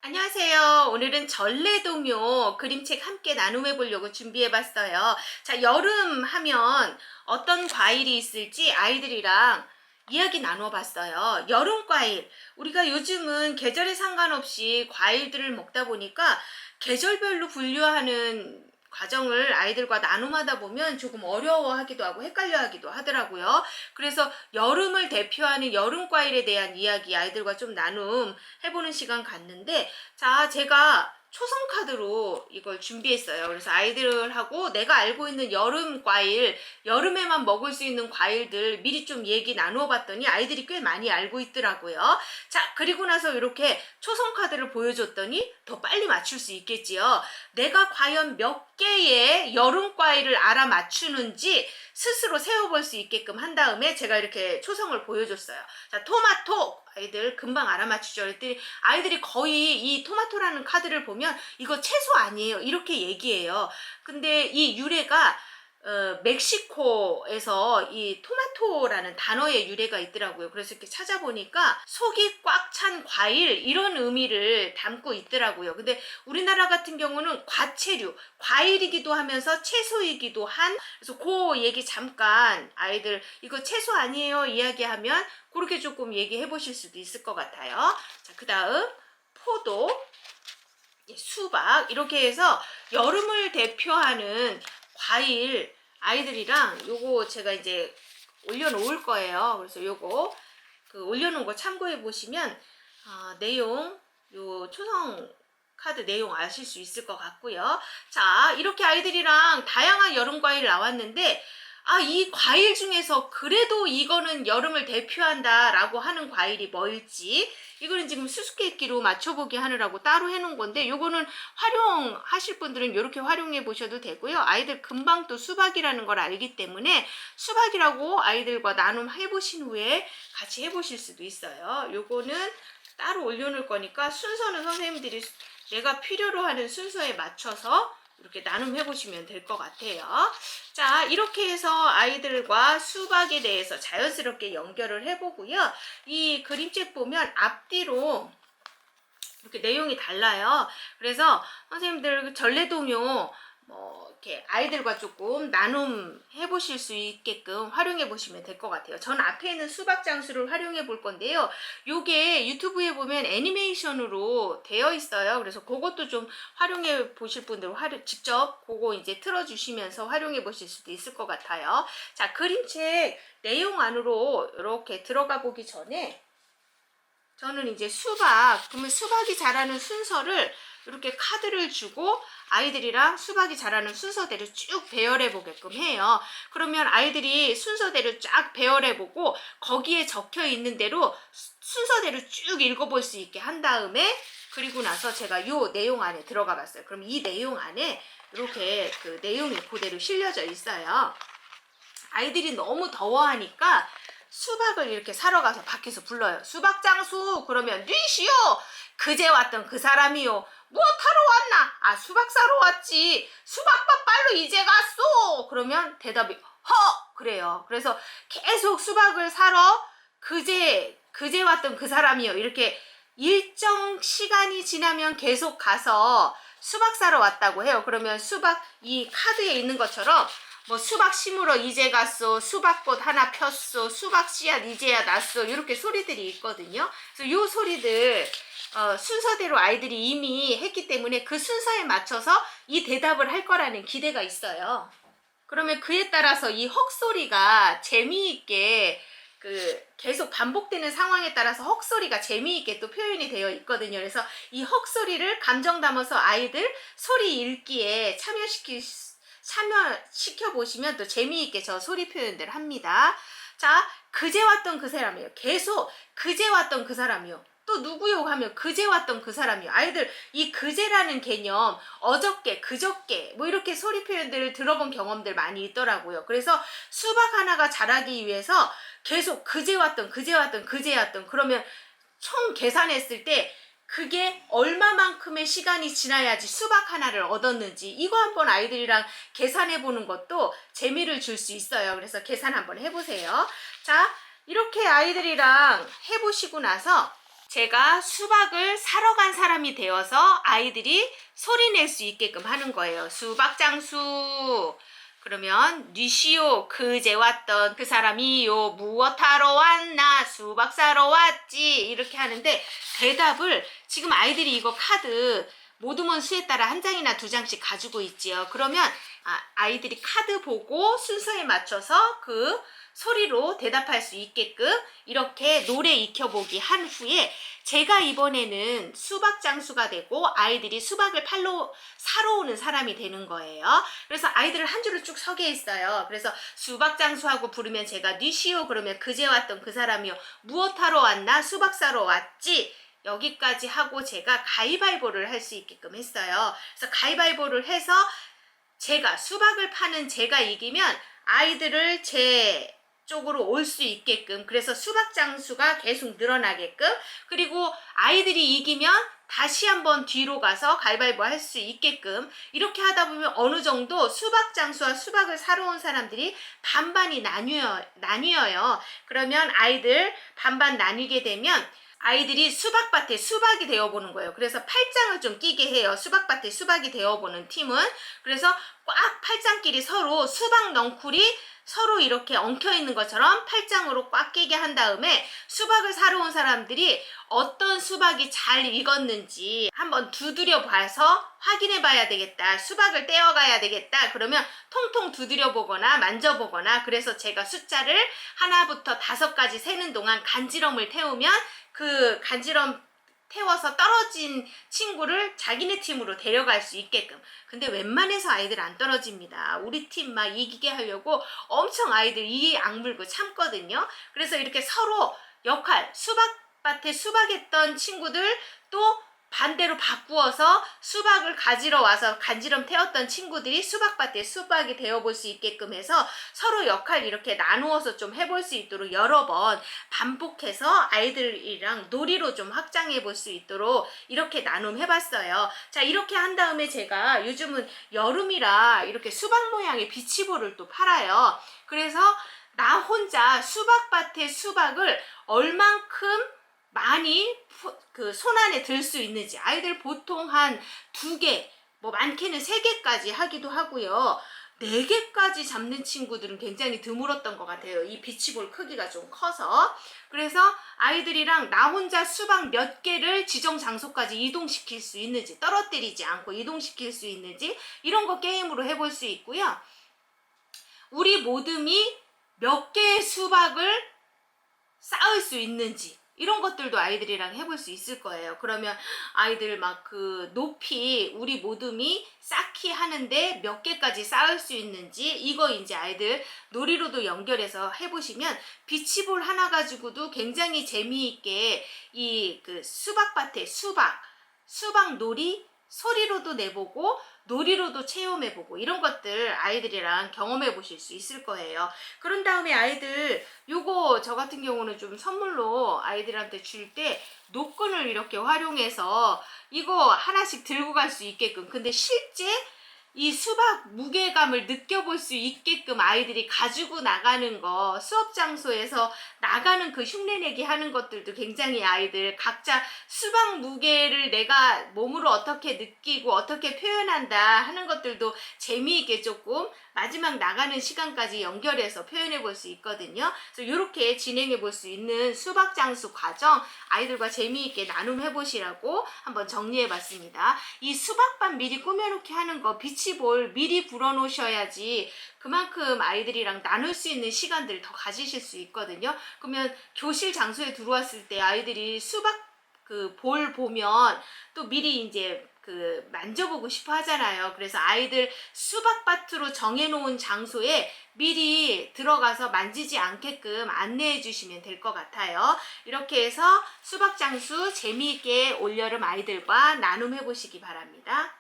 안녕하세요. 오늘은 전래동요 그림책 함께 나눔해 보려고 준비해 봤어요. 자, 여름 하면 어떤 과일이 있을지 아이들이랑 이야기 나눠 봤어요. 여름 과일. 우리가 요즘은 계절에 상관없이 과일들을 먹다 보니까 계절별로 분류하는 과정을 아이들과 나눔하다 보면 조금 어려워하기도 하고 헷갈려하기도 하더라고요. 그래서 여름을 대표하는 여름 과일에 대한 이야기 아이들과 좀 나눔 해보는 시간 갖는데, 자, 제가 초성 카드로 이걸 준비했어요. 그래서 아이들하고 내가 알고 있는 여름 과일, 여름에만 먹을 수 있는 과일들 미리 좀 얘기 나누어 봤더니 아이들이 꽤 많이 알고 있더라고요. 자, 그리고 나서 이렇게 초성 카드를 보여줬더니 더 빨리 맞출 수 있겠지요. 내가 과연 몇 개의 여름 과일을 알아맞추는지 스스로 세워볼 수 있게끔 한 다음에 제가 이렇게 초성을 보여줬어요. 자, 토마토. 아이들 금방 알아맞추죠. 그랬더니 아이들이 거의 이 토마토라는 카드를 보면 이거 채소 아니에요, 이렇게 얘기해요. 근데 이 유래가 멕시코에서 이 토마토라는 단어의 유래가 있더라고요. 그래서 이렇게 찾아보니까 속이 꽉 찬 과일, 이런 의미를 담고 있더라고요. 근데 우리나라 같은 경우는 과채류, 과일이기도 하면서 채소이기도 한, 그래서 그 얘기 잠깐 아이들 이거 채소 아니에요 이야기하면 그렇게 조금 얘기해 보실 수도 있을 것 같아요. 자, 그 다음 포도, 수박, 이렇게 해서 여름을 대표하는 과일 아이들이랑 요거 제가 이제 올려놓을 거예요. 그래서 요거 올려놓은 거 참고해 보시면 내용, 요 초성 카드 내용 아실 수 있을 것 같고요. 자, 이렇게 아이들이랑 다양한 여름 과일 나왔는데, 이 과일 중에서 그래도 이거는 여름을 대표한다 라고 하는 과일이 뭘지, 이거는 지금 수수께끼로 맞춰보기 하느라고 따로 해놓은 건데, 요거는 활용하실 분들은 이렇게 활용해 보셔도 되고요. 아이들 금방 또 수박이라는 걸 알기 때문에 수박이라고 아이들과 나눔해 보신 후에 같이 해보실 수도 있어요. 요거는 따로 올려놓을 거니까 순서는 선생님들이 내가 필요로 하는 순서에 맞춰서 이렇게 나눔해 보시면 될 것 같아요. 자, 이렇게 해서 아이들과 수박에 대해서 자연스럽게 연결을 해보고요. 이 그림책 보면 앞뒤로 이렇게 내용이 달라요. 그래서 선생님들 전래동요 이렇게 아이들과 조금 나눔해 보실 수 있게끔 활용해 보시면 될 것 같아요. 전 앞에 있는 수박 장수를 활용해 볼 건데요. 요게 유튜브에 보면 애니메이션으로 되어 있어요. 그래서 그것도 좀 활용해 보실 분들 직접 그거 이제 틀어 주시면서 활용해 보실 수도 있을 것 같아요. 자, 그림책 내용 안으로 이렇게 들어가 보기 전에 저는 이제 그러면 수박이 자라는 순서를 이렇게 카드를 주고 아이들이랑 수박이 자라는 순서대로 쭉 배열해 보게끔 해요. 그러면 아이들이 순서대로 쫙 배열해 보고 거기에 적혀 있는 대로 순서대로 쭉 읽어볼 수 있게 한 다음에, 그리고 나서 제가 요 내용 안에 들어가 봤어요. 그럼 이 내용 안에 이렇게 그 내용이 그대로 실려져 있어요. 아이들이 너무 더워하니까 수박을 이렇게 사러 가서 밖에서 불러요. 수박 장수, 그러면 뉘시오, 그제 왔던 그 사람이요. 뭐 타러 왔나? 수박 사러 왔지. 수박밥 빨로 이제 갔소. 그러면 대답이 그래요. 그래서 계속 수박을 사러 그제 왔던 그 사람이요, 이렇게 일정 시간이 지나면 계속 가서 수박 사러 왔다고 해요. 그러면 수박, 이 카드에 있는 것처럼 뭐 수박 심으러 이제 갔어, 수박꽃 하나 폈어, 수박 씨앗 이제야 났어, 이렇게 소리들이 있거든요. 그래서 요 소리들 순서대로 아이들이 이미 했기 때문에 그 순서에 맞춰서 이 대답을 할 거라는 기대가 있어요. 그러면 그에 따라서 이 헉소리가 재미있게 계속 반복되는 상황에 따라서 헉소리가 재미있게 또 표현이 되어 있거든요. 그래서 이 헉소리를 감정 담아서 아이들 소리 읽기에 참여시켜 보시면 또 재미있게 저 소리 표현들 합니다. 자, 그제 왔던 그 사람이요. 계속 그제 왔던 그 사람이요. 또 누구요 하면 그제 왔던 그 사람이요. 아이들 이 그제라는 개념 어저께, 그저께 뭐 이렇게 소리 표현들을 들어본 경험들 많이 있더라고요. 그래서 수박 하나가 자라기 위해서 계속 그제 왔던 그러면 총 계산했을 때 그게 얼마만큼의 시간이 지나야지 수박 하나를 얻었는지, 이거 한번 아이들이랑 계산해 보는 것도 재미를 줄 수 있어요. 그래서 계산 한번 해보세요. 자, 이렇게 아이들이랑 해보시고 나서 제가 수박을 사러 간 사람이 되어서 아이들이 소리 낼 수 있게끔 하는 거예요. 수박장수. 그러면 뉘시오 그제 왔던 그 사람이요 무엇하러 왔나 수박 사러 왔지 이렇게 하는데 대답을 지금 아이들이 이거 카드 모둠은 수에 따라 한 장이나 두 장씩 가지고 있지요. 그러면 아이들이 카드 보고 순서에 맞춰서 그 소리로 대답할 수 있게끔 이렇게 노래 익혀보기 한 후에 제가 이번에는 수박 장수가 되고 아이들이 수박을 사러 오는 사람이 되는 거예요. 그래서 아이들을 한 줄을 쭉 서게 했어요. 그래서 수박 장수하고 부르면 제가 뉘시오 그러면 그제 왔던 그 사람이요 무엇하러 왔나 수박 사러 왔지 여기까지 하고 제가 가위바위보를 할 수 있게끔 했어요. 그래서 가위바위보를 해서 제가 수박을 파는 제가 이기면 아이들을 제 쪽으로 올 수 있게끔 그래서 수박 장수가 계속 늘어나게끔 그리고 아이들이 이기면 다시 한번 뒤로 가서 가위바위보 할 수 있게끔 이렇게 하다 보면 어느 정도 수박 장수와 수박을 사러 온 사람들이 반반이 나뉘어요. 그러면 아이들 반반 나뉘게 되면 아이들이 수박밭에 수박이 되어보는 거예요. 그래서 팔짱을 좀 끼게 해요. 수박밭에 수박이 되어보는 팀은. 그래서 꽉 팔짱끼리 서로 수박 넝쿨이 서로 이렇게 엉켜있는 것처럼 팔짱으로 꽉 끼게 한 다음에 수박을 사러 온 사람들이 어떤 수박이 잘 익었는지 한번 두드려 봐서 확인해 봐야 되겠다. 수박을 떼어가야 되겠다. 그러면 통통 두드려 보거나 만져보거나 그래서 제가 숫자를 하나부터 5까지 세는 동안 간지럼을 태우면 그 간지럼 태워서 떨어진 친구를 자기네 팀으로 데려갈 수 있게끔. 근데 웬만해서 아이들 안 떨어집니다. 우리 팀 막 이기게 하려고 엄청 아이들 이 악물고 참거든요. 그래서 이렇게 서로 역할, 수박밭에 수박했던 친구들 또 반대로 바꾸어서 수박을 가지러 와서 간지럼 태웠던 친구들이 수박밭에 수박이 되어볼 수 있게끔 해서 서로 역할 이렇게 나누어서 좀 해볼 수 있도록 여러 번 반복해서 아이들이랑 놀이로 좀 확장해 볼 수 있도록 이렇게 나눔해봤어요. 자, 이렇게 한 다음에 제가 요즘은 여름이라 이렇게 수박 모양의 비치볼을 또 팔아요. 그래서 나 혼자 수박밭에 수박을 얼만큼 많이 그 손안에 들 수 있는지 아이들 보통 한 2개 뭐 많게는 3개까지 하기도 하고요. 4개까지 잡는 친구들은 굉장히 드물었던 것 같아요. 이 비치볼 크기가 좀 커서. 그래서 아이들이랑 나 혼자 수박 몇 개를 지정 장소까지 이동시킬 수 있는지 떨어뜨리지 않고 이동시킬 수 있는지 이런 거 게임으로 해볼 수 있고요. 우리 모둠이 몇 개의 수박을 쌓을 수 있는지 이런 것들도 아이들이랑 해볼 수 있을 거예요. 그러면 아이들 막 그 높이 우리 모둠이 쌓기 하는데 몇 개까지 쌓을 수 있는지 이거 이제 아이들 놀이로도 연결해서 해보시면 비치볼 하나 가지고도 굉장히 재미있게 이 그 수박밭에 수박 놀이 소리로도 내보고 놀이로도 체험해보고 이런 것들 아이들이랑 경험해 보실 수 있을 거예요. 그런 다음에 아이들 요거 저 같은 경우는 좀 선물로 아이들한테 줄 때 노끈을 이렇게 활용해서 이거 하나씩 들고 갈 수 있게끔 근데 실제 이 수박 무게감을 느껴볼 수 있게끔 아이들이 가지고 나가는 거 수업 장소에서 나가는 그 흉내내기 하는 것들도 굉장히 아이들 각자 수박 무게를 내가 몸으로 어떻게 느끼고 어떻게 표현한다 하는 것들도 재미있게 조금 마지막 나가는 시간까지 연결해서 표현해 볼 수 있거든요. 그래서 이렇게 진행해 볼 수 있는 수박 장수 과정 아이들과 재미있게 나눔해 보시라고 한번 정리해 봤습니다. 이 수박밭 미리 꾸며놓기 하는 거 비치볼 미리 불어 놓으셔야지 그만큼 아이들이랑 나눌 수 있는 시간들을 더 가지실 수 있거든요. 그러면 교실 장소에 들어왔을 때 아이들이 수박 그 볼 보면 또 미리 이제 그 만져보고 싶어 하잖아요. 그래서 아이들 수박밭으로 정해놓은 장소에 미리 들어가서 만지지 않게끔 안내해 주시면 될 것 같아요. 이렇게 해서 수박 장수 재미있게 올여름 아이들과 나눔해 보시기 바랍니다.